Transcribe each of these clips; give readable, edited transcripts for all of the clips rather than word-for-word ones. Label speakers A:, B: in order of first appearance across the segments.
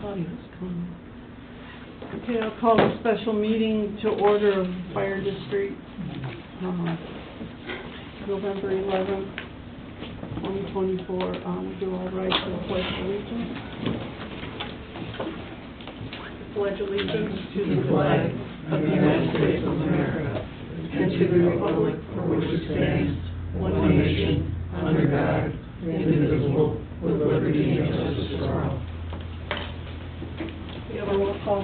A: thought he was coming. Okay, I'll call a special meeting to order of Fire District, November 11th, 2024. We do all right to the Pledge of Allegiance. Pledge allegiance to the flag of the United States of America and to the republic for which it stands, one nation, under God, indivisible, with liberty and justice for all. We have a roll call,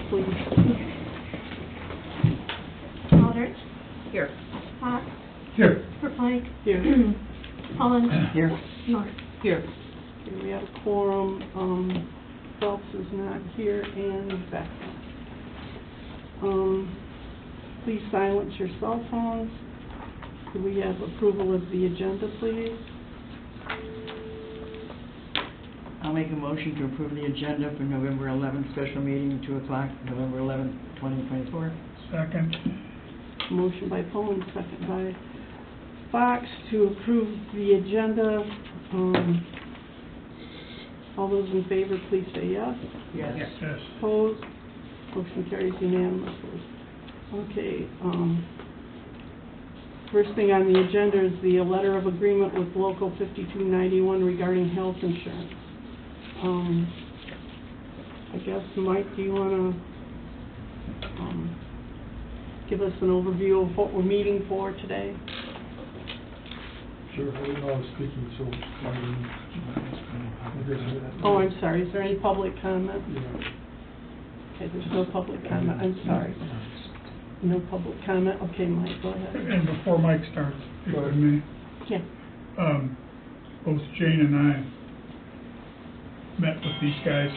A: please.
B: Aldrich.
A: Here.
B: Fox.
C: Here.
B: Verplank.
A: Here.
B: Holland.
C: Here.
B: North.
A: Here. Okay, we have a quorum. Phelps is not here, and Beck. Please silence your cell phones. Do we have approval of the agenda, please?
D: I'll make a motion to approve the agenda for November 11th, special meeting, 2 o'clock, November 11th, 2024.
C: Second.
A: Motion by Poland, second by Fox to approve the agenda. All those in favor, please say yes.
D: Yes.
C: Yes.
A: Opposed? Motion carries unanimously. Okay, first thing on the agenda is the letter of agreement with Local 5291 regarding health insurance. I guess, Mike, do you want to give us an overview of what we're meeting for today?
E: Sure, I didn't know I was speaking, so
A: Oh, I'm sorry, is there any public comment?
E: Yeah.
A: Okay, there's no public comment, I'm sorry. No public comment, okay, Mike, go ahead.
C: And before Mike starts, if I may,
A: Yeah.
C: both Jane and I met with these guys.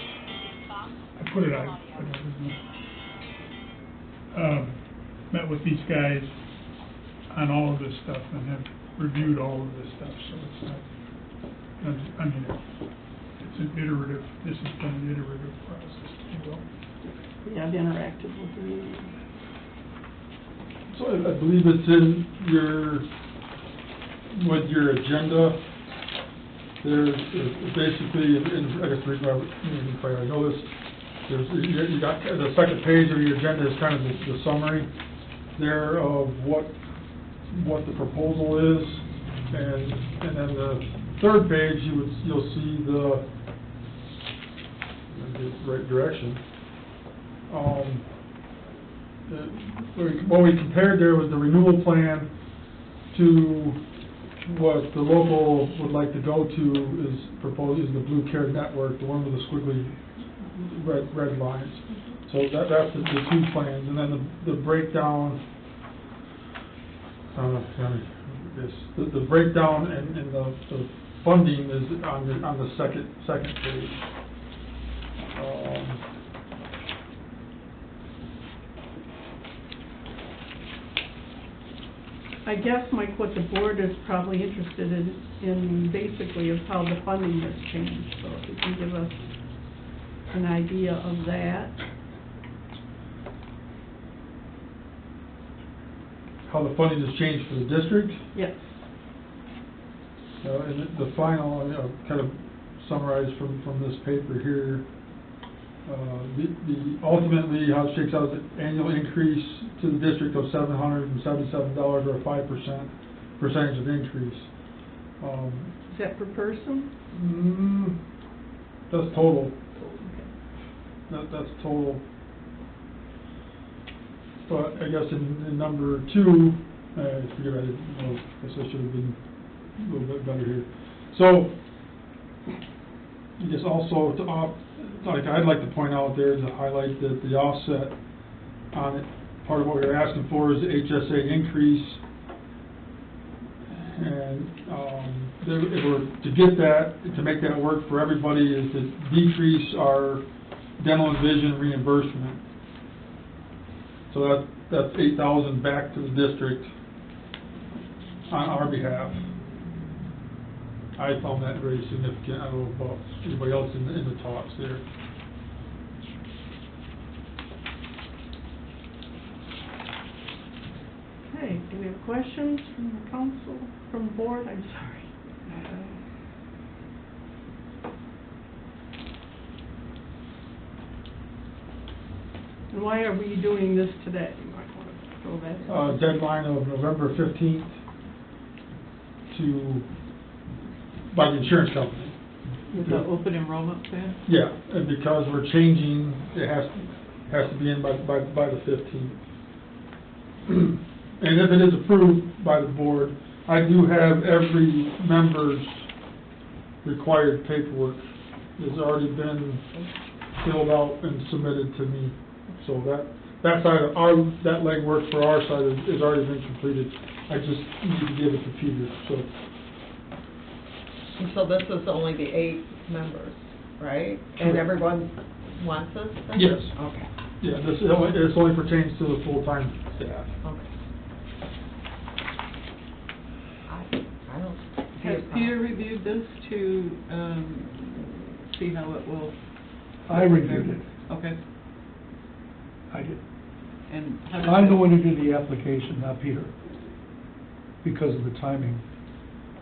C: I put it on. Met with these guys on all of this stuff and have reviewed all of this stuff, so it's not, I mean, it's an iterative, this has been an iterative process, if you will.
A: Yeah, I've interacted with the meeting.
E: So I believe it's in with your agenda. There's basically, and I guess the reason why you probably already know this, you got the second page of your agenda is kind of the summary there of what the proposal is, and then the third page you'll see the right direction. What we compared there was the renewal plan to what the local would like to go to is proposed is the Blue Care Network, the one with the squiggly red lines. So that's the two plans, and then the breakdown. The breakdown and the funding is on the second page.
A: I guess, Mike, what the board is probably interested in basically is how the funding has changed. So if you can give us an idea of that.
E: How the funding has changed for the district?
A: Yes.
E: And the final, I'll kind of summarize from this paper here. Ultimately, how it shakes out is an annual increase to the district of $777 or a 5% percentage of increase.
A: Is that per person?
E: That's total. That's total. But I guess in number two, I forget, I didn't know, I guess I should have been a little bit better here. So, I guess also like I'd like to point out there to highlight that the offset on it, part of what we were asking for is the HSA increase, and if we're to get that, to make that work for everybody, is to decrease our dental and vision reimbursement. So that's $8,000 back to the district on our behalf. I found that very significant. I don't know about anybody else in the talks there.
A: Okay, do we have questions from the council, from the board? I'm sorry. And why are we doing this today? You might want to throw that in.
E: Deadline of November 15th by the insurance company.
F: With the open enrollment plan?
E: Yeah, and because we're changing, it has to be in by the 15th. And if it is approved by the board, I do have every member's required paperwork has already been filled out and submitted to me. So that side of that legwork for our side is already been completed. I just need to give it to Peter, so.
G: And so this is only the 8 members, right? And
E: Correct.
G: everyone wants this then?
E: Yes.
G: Okay,
E: Yeah, this only pertains to the full-time staff.
G: okay. I don't see a
F: Has
G: problem.
F: Peter reviewed this to, see how it will?
H: I reviewed it.
F: Okay,
H: I did.
F: and how does
H: I'm the
F: it-
H: one who did the application, not Peter, because of the timing.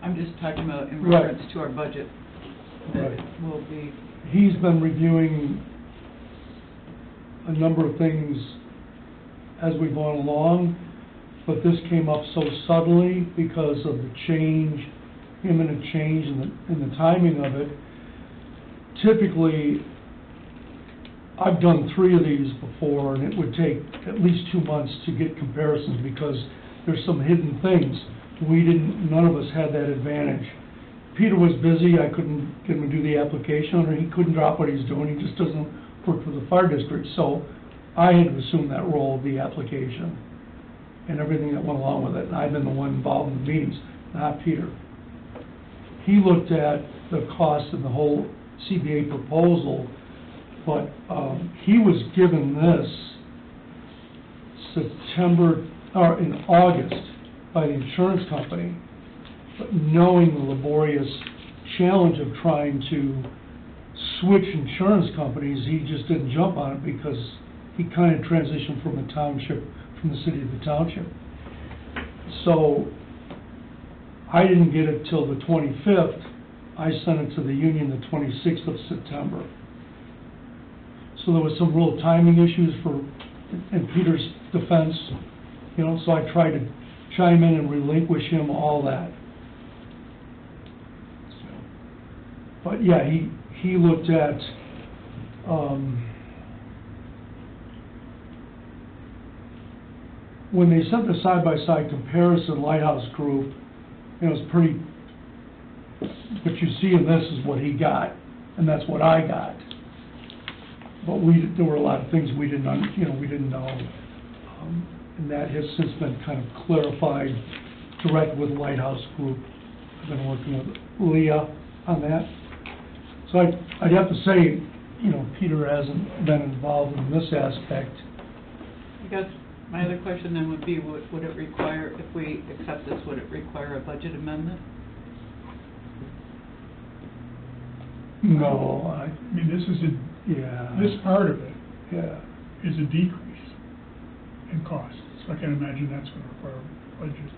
F: I'm just talking about in
H: Right.
F: reference to our budget, that
H: Right.
F: will be,
H: He's been reviewing a number of things as we've gone along, but this came up so suddenly because of the change, imminent change in the timing of it. Typically, I've done 3 of these before, and it would take at least 2 months to get comparisons because there's some hidden things. None of us had that advantage. Peter was busy, I couldn't get him to do the application, or he couldn't drop what he's doing, he just doesn't work for the fire district, so I had to assume that role of the application and everything that went along with it, and I've been the one involved in the meetings, not Peter. He looked at the cost of the whole CBA proposal, but he was given this in August by the insurance company, but knowing the laborious challenge of trying to switch insurance companies, he just didn't jump on it because he kind of transitioned from the city to the township. So I didn't get it till the 25th. I sent it to the union the 26th of September. So there was some real timing issues in Peter's defense, so I tried to chime in and relinquish him all that. But yeah, he looked at, when they sent the side-by-side comparison, Lighthouse Group, it was pretty, what you see in this is what he got, and that's what I got. But there were a lot of things we didn't know. And that has since been kind of clarified direct with Lighthouse Group. I've been working with Leah on that. So I'd have to say, Peter hasn't been involved in this aspect.
F: I guess my other question then would be, would it require, if we accept this, would it require a budget amendment?
H: No,
C: I mean, this part of it
H: yeah.
C: is a decrease in cost. So I can imagine that's going to require a budget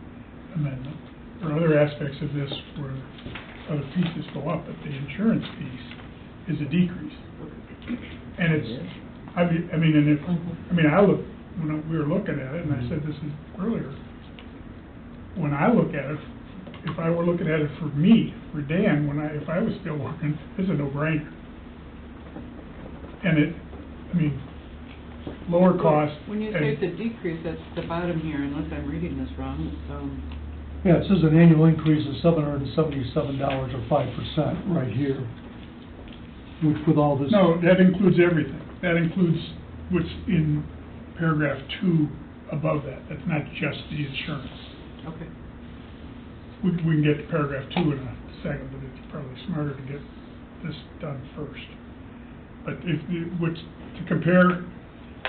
C: amendment. There are other aspects of this where other pieces go up, but the insurance piece is a decrease. And I look, when we were looking at it, and I said this is earlier, when I look at it, if I were looking at it for me, for Dan, if I was still working, this is a no-brainer. And lower cost.
F: When you say it's a decrease, that's the bottom here, unless I'm reading this wrong.
H: Yeah, it says an annual increase of $777 or 5% right here, which with all this.
C: No, that includes everything. That includes what's in paragraph 2 above that. That's not just the insurance.
F: Okay.
C: We can get to paragraph 2 in a second, but it's probably smarter to get this done first. But to compare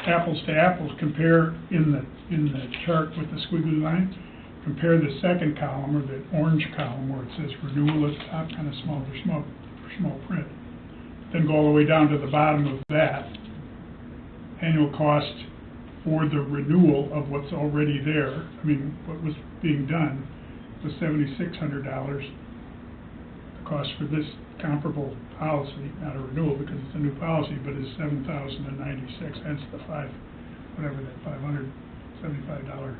C: apples to apples, compare in the chart with the squiggly line, compare the second column, or the orange column where it says renewal at the top, kind of small print. Then go all the way down to the bottom of that. Annual cost for the renewal of what's already there, what was being done, was $7,600. The cost for this comparable policy, not a renewal because it's a new policy, but is $7,096, hence the whatever that $575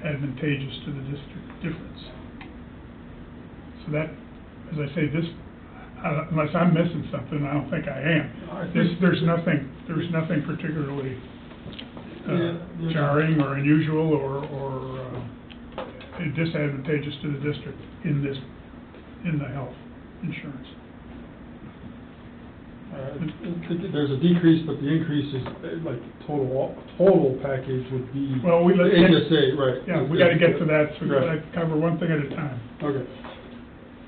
C: advantageous to the district difference. So that, as I say, this, unless I'm missing something, I don't think I am. There's nothing particularly jarring or unusual or disadvantageous to the district in the health insurance.
E: There's a decrease, but the increase is like total package would be
C: Well, we let-
E: HSA, right?
C: Yeah, we gotta get to that, so
E: Right.
C: I cover one thing at a time.
E: Okay.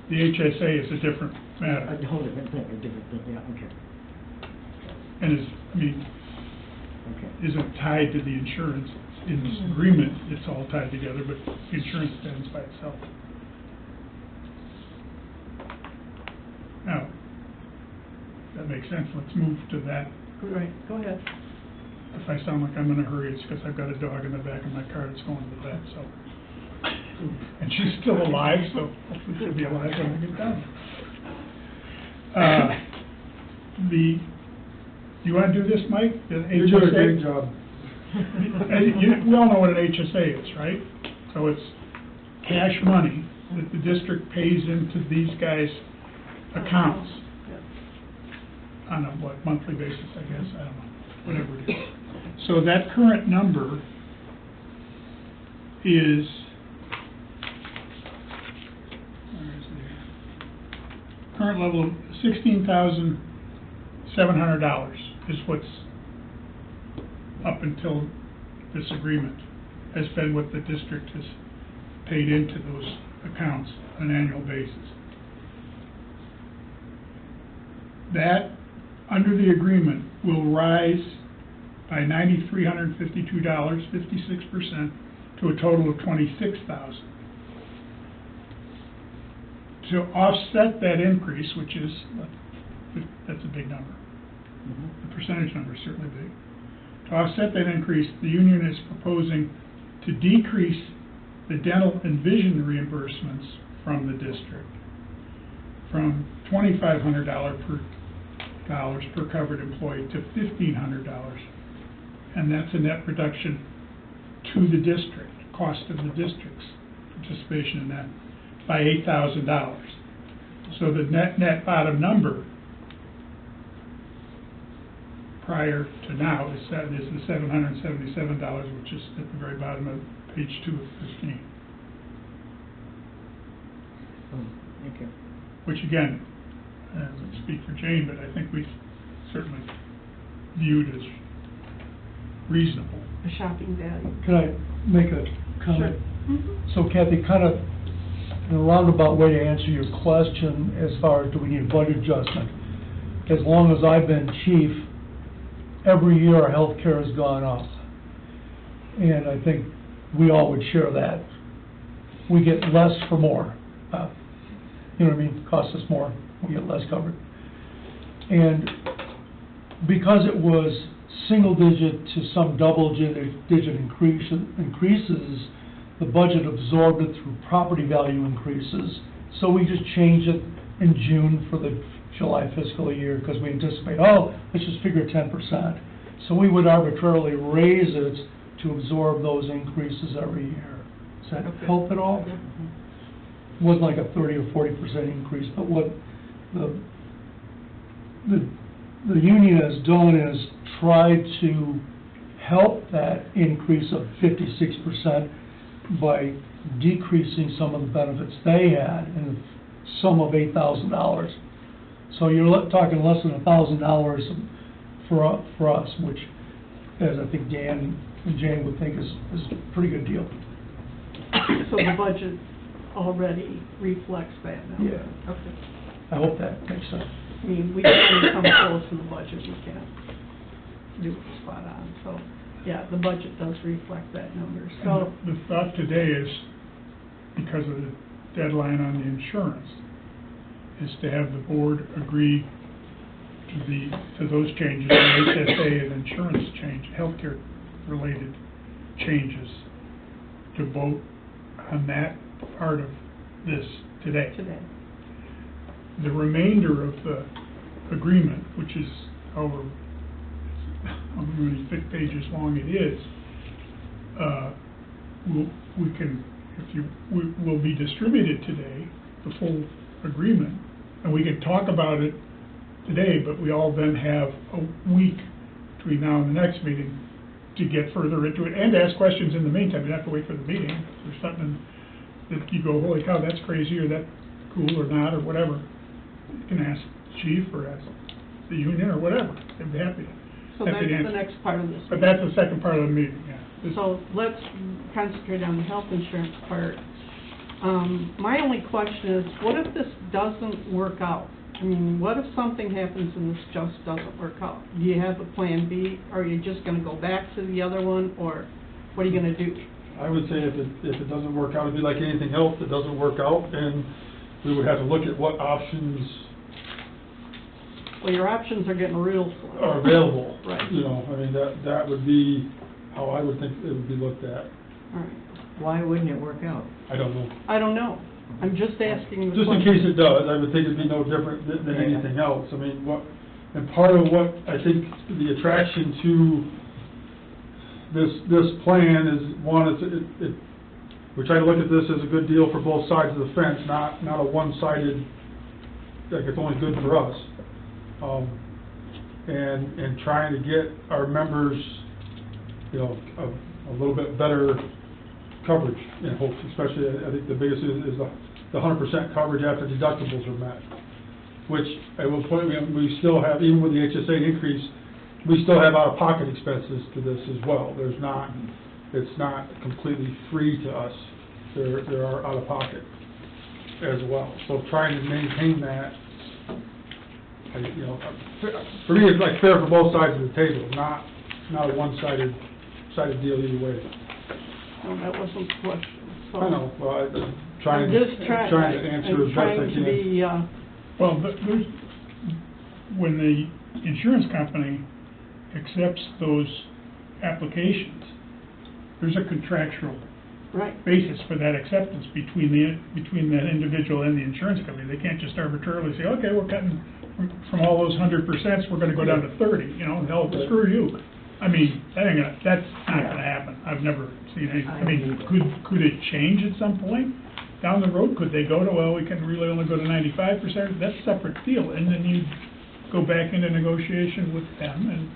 C: The HSA is a different
D: I
C: matter,
D: hold it, a different thing, yeah, okay,
C: and is, I mean,
D: okay.
C: isn't tied to the insurance. In this agreement, it's all tied together, but the insurance stands by itself. Now, that makes sense, let's move to that.
F: Right, go ahead.
C: If I sound like I'm in a hurry, it's because I've got a dog in the back of my car that's going to the vet, so. And she's still alive, so hopefully she'll be alive when I get done. You want to do this, Mike? The
E: You're doing a
C: HSA?
E: great job.
C: We all know what an HSA is, right? So it's cash money that the district pays into these guys' accounts on a, monthly basis, I guess, I don't know, whatever it is. So that current number is, where is it here? Current level of $16,700 is what's up until this agreement has been what the district has paid into those accounts on an annual basis. That, under the agreement, will rise by $9,352, 56%, to a total of $26,000. To offset that increase, which is, that's a big number. The percentage number is certainly big. To offset that increase, the union is proposing to decrease the dental and vision reimbursements from the district from $2,500 per covered employee to $1,500, and that's a net reduction to the district, cost of the district's participation in that, by $8,000. So the net bottom number prior to now is the $777, which is at the very bottom of page 2 of 15.
D: Okay.
C: Which again, I don't speak for Jane, but I think we certainly viewed as reasonable.
F: A shopping value.
H: Can I make a comment?
B: Mhm.
H: So Kathy, kind of in a roundabout way to answer your question as far as do we need a budget adjustment. As long as I've been chief, every year our health care has gone up. And I think we all would share that. We get less for more. You know what I mean? Costs us more, we get less covered. And because it was single digit to some double digit increases, the budget absorbed it through property value increases. So we just changed it in June for the July fiscal year because we anticipate, oh, let's just figure 10%. So we would arbitrarily raise it to absorb those increases every year. Does that help at all? It wasn't like a 30 or 40% increase, but what the union has done is tried to help that increase of 56% by decreasing some of the benefits they had in the sum of $8,000. So you're talking less than $1,000 for us, which, as I think Dan and Jane would think, is a pretty good deal.
F: So the budget already reflects that number?
H: Yeah.
F: Okay.
H: I hope that makes sense.
F: I mean, we can't come close in the budget, we can't do it spot on, so, yeah, the budget does reflect that number, so.
C: And the thought today is, because of the deadline on the insurance, is to have the board agree to those changes, the HSA and insurance change, healthcare related changes, to vote on that part of this today. The remainder of the agreement, which is over however many pages long it is, will be distributed today, the full agreement, and we can talk about it today, but we all then have a week between now and the next meeting to get further into it and ask questions in the meantime. You don't have to wait for the meeting. If there's something that you go, holy cow, that's crazy, or that's cool, or not, or whatever, you can ask the chief or ask the union or whatever. They'd be happy to.
F: So that's the next part of this.
C: But that's the second part of the meeting, yeah.
F: So let's concentrate on the health insurance part. My only question is, what if this doesn't work out? I mean, what if something happens and this just doesn't work out? Do you have a plan B? Are you just gonna go back to the other one, or what are you gonna do?
E: I would say if it doesn't work out, it'd be like anything else that doesn't work out, and we would have to look at what options
F: Well, your options are getting real slim.
E: are available.
F: Right.
E: You know, I mean, that would be how I would think it would be looked at.
F: All right.
D: Why wouldn't it work out?
E: I don't know.
F: I don't know. I'm just asking the
E: Just in
F: question.
E: case it does, I would think it'd be no different than anything else. I mean, and part of what I think the attraction to this plan is, one, we try to look at this as a good deal for both sides of the fence, not a one-sided, like it's only good for us. And trying to get our members, you know, a little bit better coverage in hopes, especially, I think the biggest is the 100% coverage after deductibles are met, which I will point, we still have, even with the HSA increase, we still have out-of-pocket expenses to this as well. It's not completely free to us. There are out-of-pocket as well. So trying to maintain that, you know, for me, it's like fair for both sides of the table, not a one-sided deal either way.
F: No, that wasn't the question. So
E: I know, well, I'm
F: I'm
E: trying
F: just
E: to
F: trying
E: answer as best I
F: to be,
E: can.
C: Well, when the insurance company accepts those applications, there's a contractual
F: right.
C: basis for that acceptance between that individual and the insurance company. They can't just arbitrarily say, okay, we're cutting from all those 100%, we're gonna go down to 30, you know, hell, screw you. I mean, that's not gonna happen. I've never seen anything. I mean, could it change at some point down the road? Could they go to, well, we can really only go to 95%? That's a separate deal, and then you go back into negotiation with them and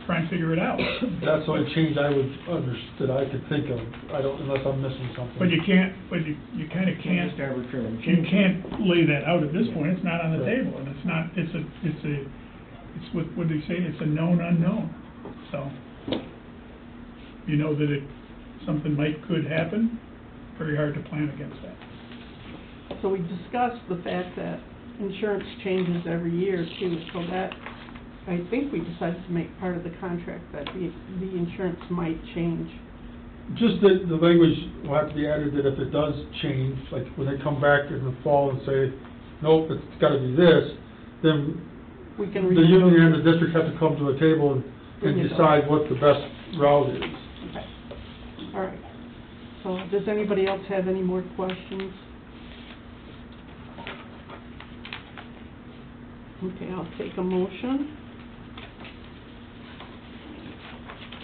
C: try and figure it out.
E: That's the only change I that I could think of. I don't, unless I'm missing something.
C: But you can't, you kind of can't,
D: Just arbitrarily.
C: you can't lay that out at this point. It's not on the
E: Right.
C: table, and what do they say? It's a known unknown. So, you know that something could happen, very hard to plan against that.
F: So we discussed the fact that insurance changes every year too, so that, I think we decided to make part of the contract that the insurance might change.
E: Just the language will have to be added that if it does change, like when they come back in the fall and say, nope, it's gotta be this, then
F: We can
E: the union and the
F: renegotiate.
E: district have to come to a table and
F: Renegotiate.
E: decide what the best route is.
F: Okay. All right. So does anybody else have any more questions? Okay, I'll take a motion.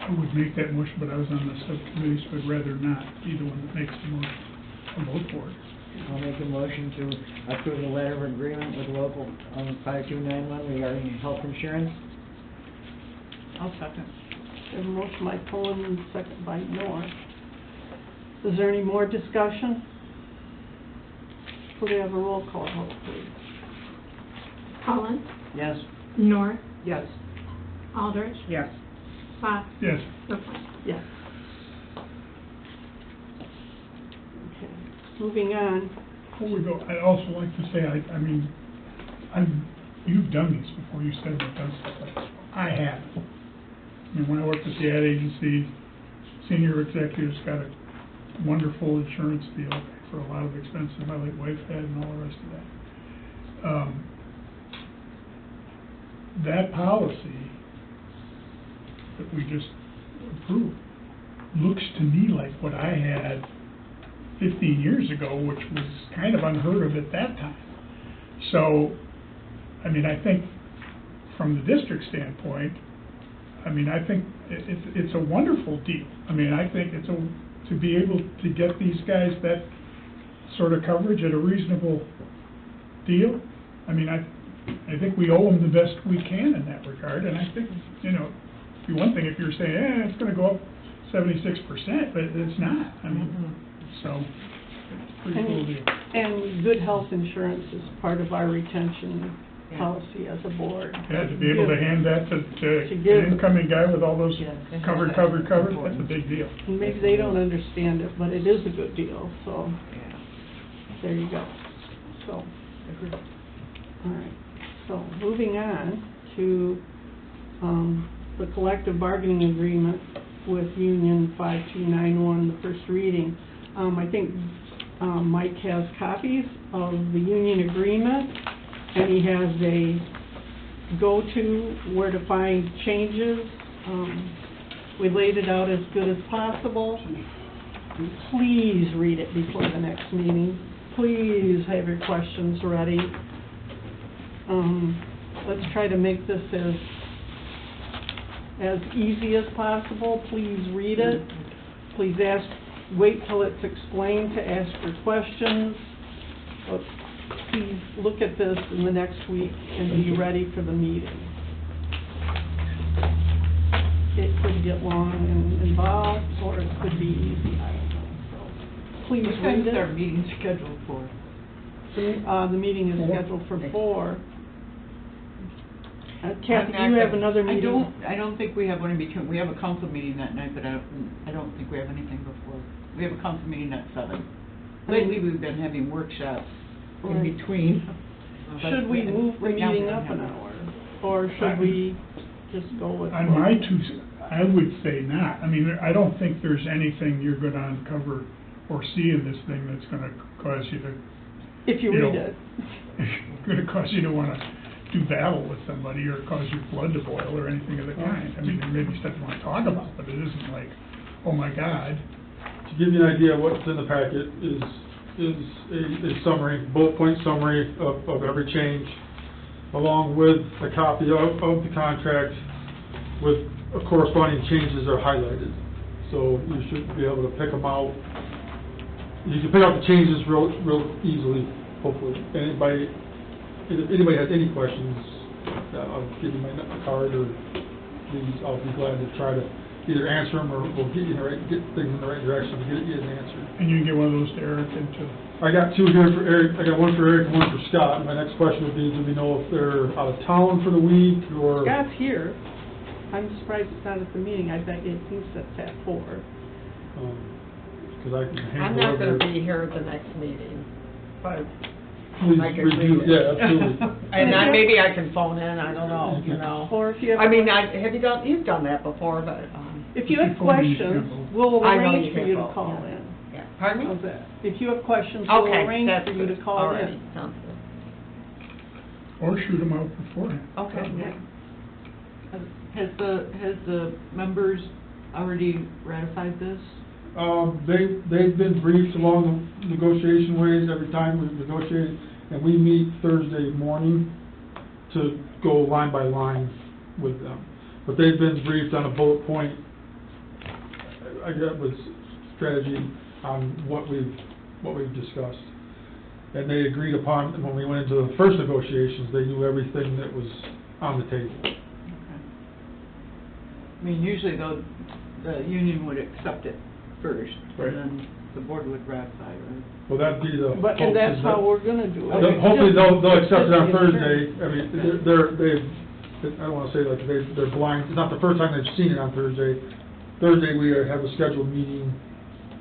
C: I would make that motion, but I was on the subcommittee, so I'd rather not be the one that makes the motion. I'll vote for it.
D: I'll make a motion to approve the letter of agreement with local 5291 regarding health insurance.
G: I'll second.
F: There's a motion by Pullen and second by North. Is there any more discussion? Could we have a roll call vote, please?
B: Cullen,
D: Yes.
B: North,
G: Yes.
B: Aldrich,
G: Yes.
B: Fox,
C: Yes.
B: Ruffin.
F: Yes. Okay, moving on.
C: Before we go, I'd also like to say, I mean, you've done these before, you said you've done stuff like this. I haven't. I mean, when I worked at the ad agency, senior executives got a wonderful insurance deal for a lot of expenses my late wife had and all the rest of that. That policy that we just approved looks to me like what I had 15 years ago, which was kind of unheard of at that time. So, I mean, I think from the district standpoint, I mean, I think it's a wonderful deal. I mean, I think to be able to get these guys that sort of coverage at a reasonable deal, I mean, I think we owe them the best we can in that regard, and I think, you know, it'd be one thing if you're saying, it's gonna go up 76%, but it's not. I mean, so, pretty cool deal.
F: And good health insurance is part of our retention policy as a board.
C: Yeah, to be able to hand that to
F: give-
C: an incoming guy with all those
D: Yes.
C: covered, that's a big deal.
F: And maybe they don't understand it, but it is a good deal, so there you go. So, all right, so moving on to the collective bargaining agreement with Union 5291, the first reading. I think Mike has copies of the union agreement, and he has a go-to where to find changes. We laid it out as good as possible. Please read it before the next meeting. Please have your questions ready. Let's try to make this as easy as possible. Please read it. Please wait till it's explained to ask your questions. Please look at this in the next week and be ready for the meeting. It could get long and involved, or it could be easy, I don't know. So, please
D: What time
F: read
D: is our
F: it.
D: meeting scheduled for?
F: The meeting is scheduled for 4. Kathy, do
D: I'm
F: you
D: not
F: have
D: gonna-
F: another meeting?
D: I don't think we have one in between. We have a council meeting that night, but I don't think we have anything before. We have a council meeting at 7. Lately, we've been having workshops in
F: Right.
D: between.
F: Should we move the
D: Right now, we
F: meeting
D: don't
F: up
D: have
F: an
D: one.
F: hour? Or should we just go with?
C: On my I would say not. I mean, I don't think there's anything you're gonna uncover or see in this thing that's gonna cause you to,
F: If you
C: you
F: read
C: know,
F: it.
C: gonna cause you to wanna do battle with somebody or cause your blood to boil or anything of the kind. I mean, there may be stuff you wanna talk about, but it isn't like, oh my God.
E: To give you an idea of what's in the packet is a summary, bullet point summary of every change, along with a copy of the contract with corresponding changes are highlighted. So you should be able to pick them out. You can pick out the changes real easily, hopefully. If anybody has any questions, I'll give you my card, or please, I'll be glad to try to either answer them or we'll get things in the right direction to get you an answer.
C: And you can get one of those to Eric and to,
E: I got 2 here for Eric. I got one for Eric and one for Scott. My next question would be, do we know if they're out of town for the week or?
F: Scott's here. I'm surprised it's not at the meeting. I bet you he sits at 4.
E: Because I can
G: I'm
E: handle
G: not
E: whatever.
G: gonna be here at the next meeting, but
E: Please
G: I can
E: review,
G: read it.
E: yeah, absolutely.
G: And maybe I can phone in, I don't know, you know.
F: Or if you have.
G: I mean, you've done that before, but,
F: If you have
C: If you phone in, you
F: questions,
C: can vote.
F: we'll
G: I know
F: arrange
G: you
F: for
G: can
F: you to
G: vote,
F: call
G: yeah.
F: in.
G: yeah. Pardon
F: How's
G: me?
F: that? If you have questions, we'll
G: Okay,
F: arrange
G: that's
F: for you to
G: good.
F: call
G: All right,
F: in.
G: sounds good.
C: or shoot them out beforehand.
G: Okay.
D: Has the members already ratified this?
E: They've been briefed along the negotiation ways every time we've negotiated, and we meet Thursday morning to go line by line with them. But they've been briefed on a bullet point, I got with strategy on what we've discussed. And they agreed upon, when we went into the first negotiations, they knew everything that was on the table.
D: Okay. I mean, usually though, the union would accept it first,
E: Right.
D: and then the board would ratify, right?
E: Well, that'd be the.
F: But, and that's how we're gonna do it.
E: Hopefully they'll accept it on
F: Just the
E: Thursday.
F: insurance.
E: I mean, I don't wanna say like they're blind, it's not the first time they've seen it on Thursday. Thursday, we have a scheduled meeting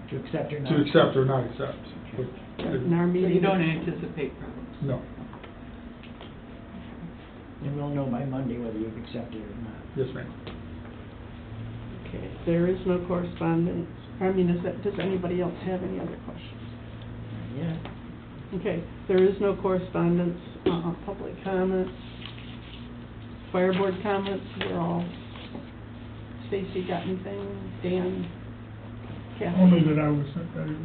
D: To accept or not?
E: to accept or not accept. But
F: In our
D: So
F: meeting.
D: you don't anticipate problems?
E: No,
I: And we'll know by Monday whether you've accepted it or not.
E: yes, ma'am.
F: Okay, there is no correspondence. Does anybody else have any other questions?
I: Yeah.
F: Okay, there is no correspondence, public comments, fire board comments, we're all, Stacy got anything, Dan, Kathy?
C: Only that I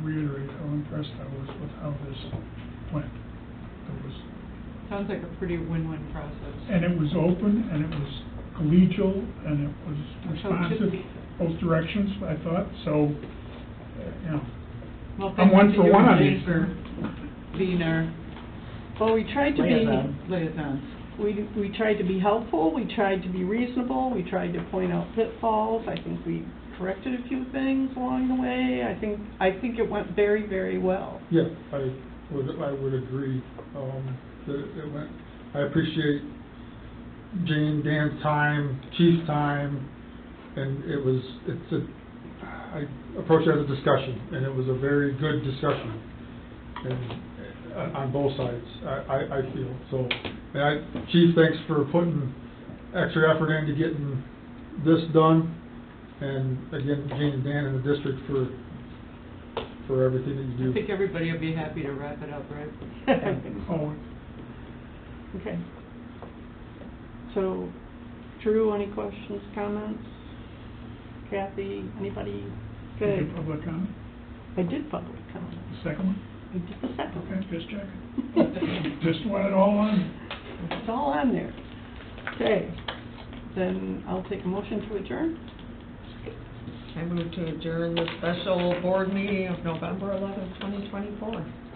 C: reiterate how impressed I was with how this went. It was,
D: Sounds like a pretty win-win process.
C: and it was open, and it was collegial, and it was responsive, both directions, I thought, so, you know,
D: Well,
C: I'm
D: thank
C: one
D: you
C: for
D: to you
C: one
D: and
C: on
D: Jane
C: these.
D: for being our
F: Well, we tried to be,
I: Liaison.
D: liaisons.
F: we tried to be helpful, we tried to be reasonable, we tried to point out pitfalls. I think we corrected a few things along the way. I think it went very, very well.
E: Yeah, I would agree, that it went, I appreciate Jane, Dan's time, Chief's time, and I approached it as a discussion, and it was a very good discussion, and, on both sides, I feel, so, and Chief, thanks for putting extra effort into getting this done, and again, Jane and Dan in the district for everything that you do.
D: I think everybody will be happy to wrap it up, right?
C: oh,
F: Okay. So, Drew, any questions, comments? Kathy, anybody?
C: any
F: Good.
C: public comment?
F: I did public comment.
C: The second one?
F: I did the second.
C: Okay, just checking. Just want it all on.
F: It's all on there. Okay, then I'll take a motion to adjourn.
G: I move to adjourn the special board meeting of November 11th, 2024.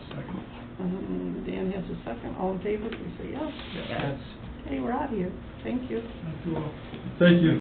C: Second.
F: Dan has a second. All in favor, please say yes.
G: Yes.
F: Okay, we're out of here. Thank you.
C: Thank you all.
E: Thank you.